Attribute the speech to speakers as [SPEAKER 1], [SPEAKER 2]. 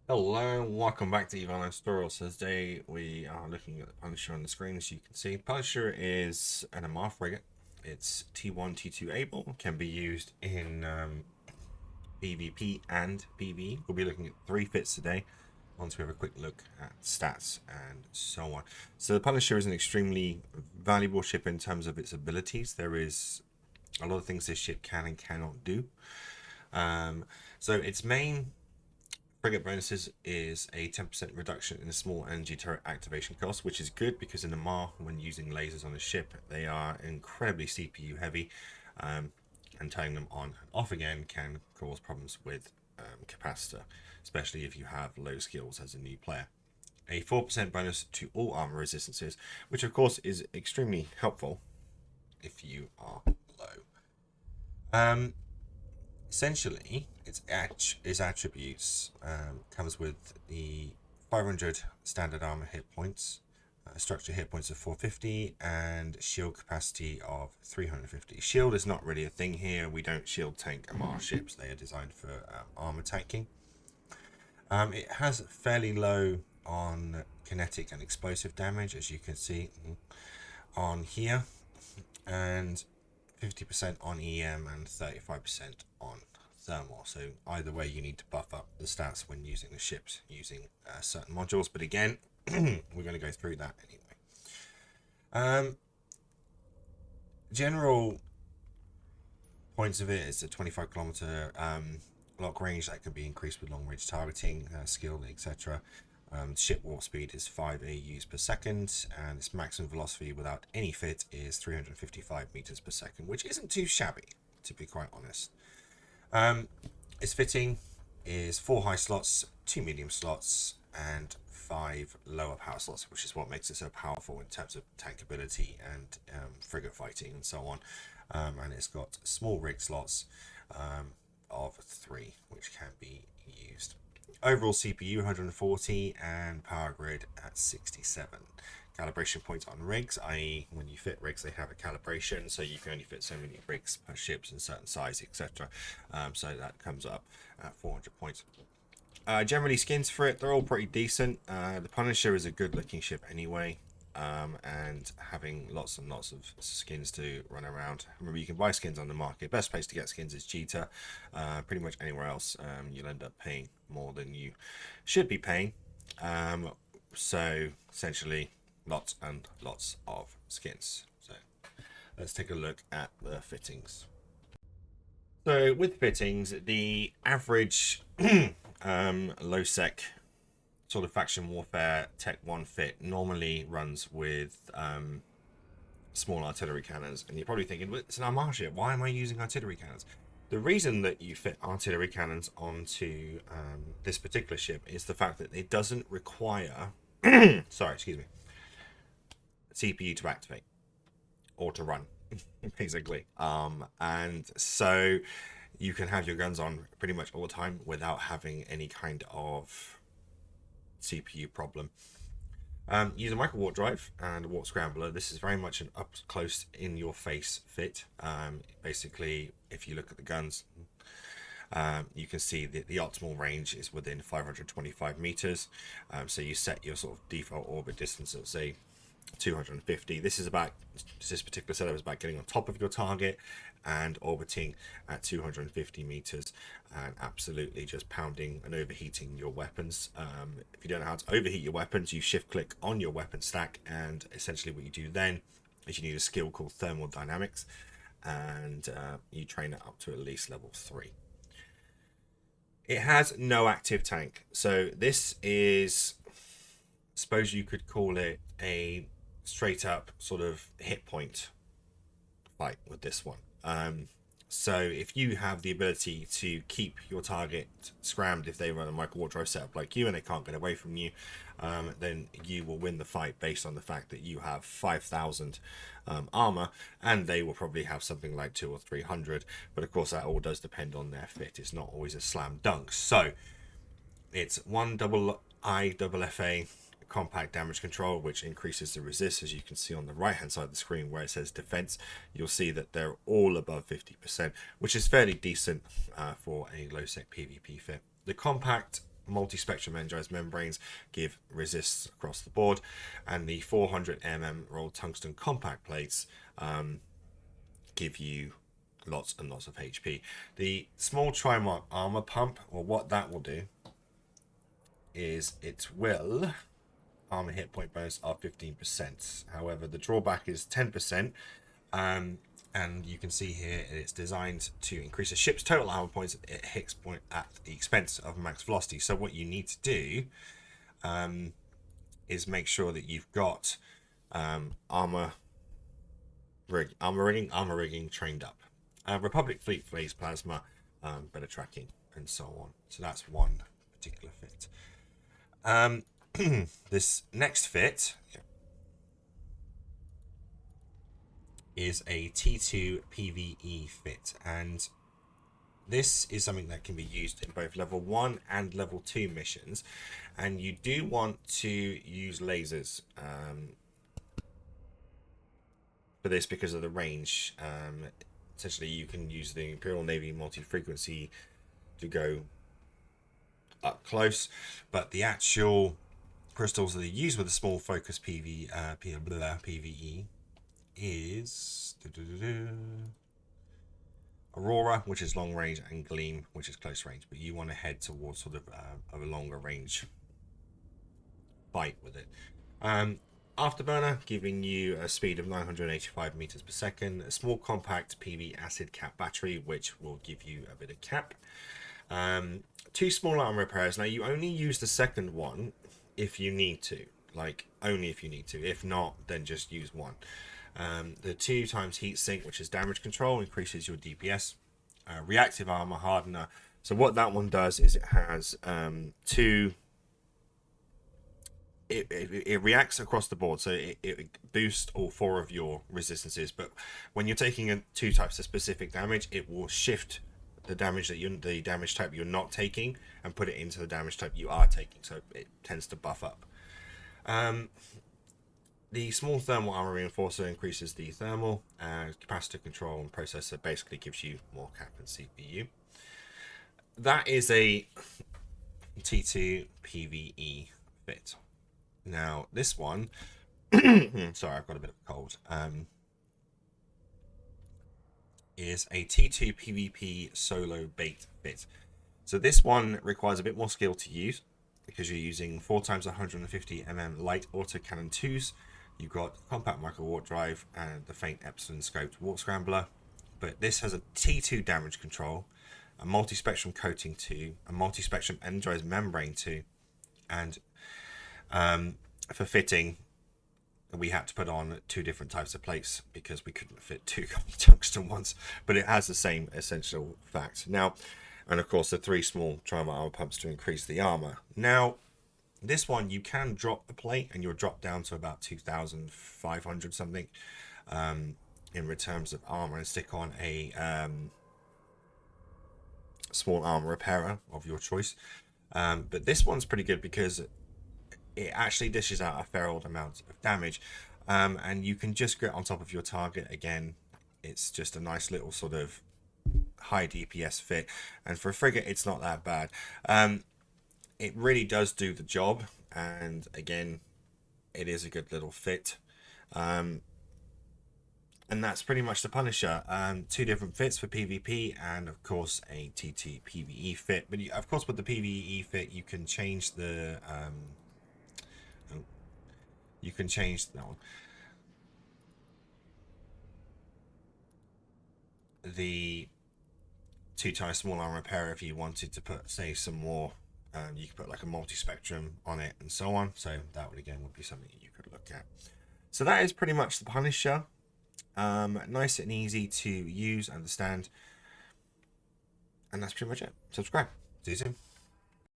[SPEAKER 1] Hello, welcome back to Evan Tutorial. So today we are looking at the Punisher on the screen. As you can see, Punisher is an MR frigate. It's T1, T2 able, can be used in PvP and PvE. We'll be looking at 3 fits today once we have a quick look at stats and so on. So the Punisher is an extremely valuable ship in terms of its abilities. There is a lot of things this ship can and cannot do. So its main frigate bonuses is a 10% reduction in the small energy turret activation cost, which is good because in the MAR, when using lasers on a ship, they are incredibly CPU heavy, and turning them on and off again can cause problems with capacitor, especially if you have low skills as a new player. A 4% bonus to all armor resistances, which of course is extremely helpful if you are low. Essentially, its attributes comes with the 500 standard armor hit points, structure hit points of 450, and shield capacity of 350. Shield is not really a thing here. We don't shield tank MR ships. They are designed for armor tanking. It has fairly low on kinetic and explosive damage, as you can see on here, and 50% on EM and 35% on thermal. So either way, you need to buff up the stats when using the ships using certain modules. But again, we're going to go through that anyway. General points of it is a 25-kilometer lock range that can be increased with long range targeting, skill, etc. Ship warp speed is 5 AUs per second, and its maximum velocity without any fit is 355 meters per second, which isn't too shabby, to be quite honest. Its fitting is 4 high slots, 2 medium slots, and 5 lower power slots, which is what makes it so powerful in terms of tankability and frigate fighting and so on. And it's got small rig slots of 3, which can be used. Overall CPU 140 and power grid at 67. Calibration points on rigs, i.e. when you fit rigs they have a calibration, so you can only fit so many rigs per ships in certain size, etc. So that comes up at 400 points. Generally skins for it, they're all pretty decent. The Punisher is a good looking ship anyway, and having lots and lots of skins to run around. Remember, you can buy skins on the market. Best place to get skins is Cheetah. Pretty much anywhere else you'll end up paying more than you should be paying. So essentially lots and lots of skins. So let's take a look at the fittings. So with fittings, the average low sec sort of faction warfare Tech 1 fit normally runs with small artillery cannons, and you're probably thinking, well, it's an Armor ship, why am I using artillery cannons? The reason that you fit artillery cannons onto this particular ship is the fact that it doesn't require sorry, excuse me, CPU to activate or to run, basically. And so you can have your guns on pretty much all the time without having any kind of CPU problem. Use a micro warp drive and a warp scrambler. This is very much an up close in your face fit. Basically, if you look at the guns, you can see that the optimal range is within 525 meters. So you set your sort of default orbit distance at, say, 250. This particular setup is about getting on top of your target and orbiting at 250 meters and absolutely just pounding and overheating your weapons. If you don't know how to overheat your weapons, you shift click on your weapon stack, and essentially what you do then is you need a skill called thermal dynamics, and you train it up to at least level 3. It has no active tank, so this is, suppose you could call it a straight up sort of hit point fight with this one. So if you have the ability to keep your target scrammed if they run a micro warp drive setup like you and they can't get away from you, then you will win the fight based on the fact that you have 5,000 armor, and they will probably have something like 200 or 300. But of course, that all does depend on their fit. It's not always a slam dunk. So it's one double IFFA compact damage control, which increases the resist. As you can see on the right hand side of the screen where it says defense, you'll see that they're all above 50%, which is fairly decent for a low sec PvP fit. The compact multi-spectrum energized membranes give resists across the board, and the 400 rolled tungsten compact plates give you lots and lots of HP. The small Trimark armor pump, well, what that will do is it will armor hit point bonus of 15%. However, the drawback is 10%. And you can see here it's designed to increase a ship's total armor points at hit point at the expense of max velocity. So what you need to do is make sure that you've got armor rigging trained up. Republic fleet phase plasma, better tracking, and so on. So that's one particular fit. This next fit is a T2 PvE fit, and this is something that can be used in both level 1 and level 2 missions, and you do want to use lasers for this because of the range. Essentially you can use the Imperial Navy multi-frequency to go up close, but the actual crystals that are used with a small focus PvE is Aurora, which is long range, and Gleam, which is close range, but you want to head towards sort of a longer range fight with it. Afterburner, giving you a speed of 985 meters per second, a small compact PV acid cap battery, which will give you a bit of cap. 2 small armor repairs. Now you only use the second one if you need to, like only if you need to. If not, then just use one. The 2 times heat sink, which is damage control, increases your DPS. Reactive armor hardener. So what that one does is it has 2. It reacts across the board, so it boosts all 4 of your resistances. But when you're taking 2 types of specific damage, it will shift the damage that the damage type you're not taking and put it into the damage type you are taking. So it tends to buff up. The small thermal armor reinforcer increases the thermal, capacitor control and processor basically gives you more cap and CPU. That is a T2 PvE fit. Now this one, sorry, I've got a bit of a cold, is a T2 PvP solo bait fit. So this one requires a bit more skill to use because you're using 4 times 150 light autocannon 2s. You've got compact micro warp drive and the faint Epsilon scoped warp scrambler, but this has a T2 damage control, a multi-spectrum coating 2, a multi-spectrum energized membrane 2, and for fitting we had to put on 2 different types of plates because we couldn't fit 2 tungsten ones, but it has the same essential fact. Now, and of course the 3 small Trimark armor pumps to increase the armor. Now this one you can drop the plate and you'll drop down to about 2,500 something in terms of armor, and stick on a small armor repairer of your choice. But this one's pretty good because it actually dishes out a fair old amount of damage, and you can just get on top of your target. Again, it's just a nice little sort of high DPS fit, and for a frigate it's not that bad. It really does do the job, and again it is a good little fit. And that's pretty much the Punisher. 2 different fits for PvP and of course a TT PvE fit, but of course with the PvE fit you can change the the 2 times small armor repair if you wanted to put, say, some more. You could put like a multi-spectrum on it and so on. So that would again be something you could look at. So that is pretty much the Punisher. Nice and easy to use, understand, and that's pretty much it. Subscribe. See you soon.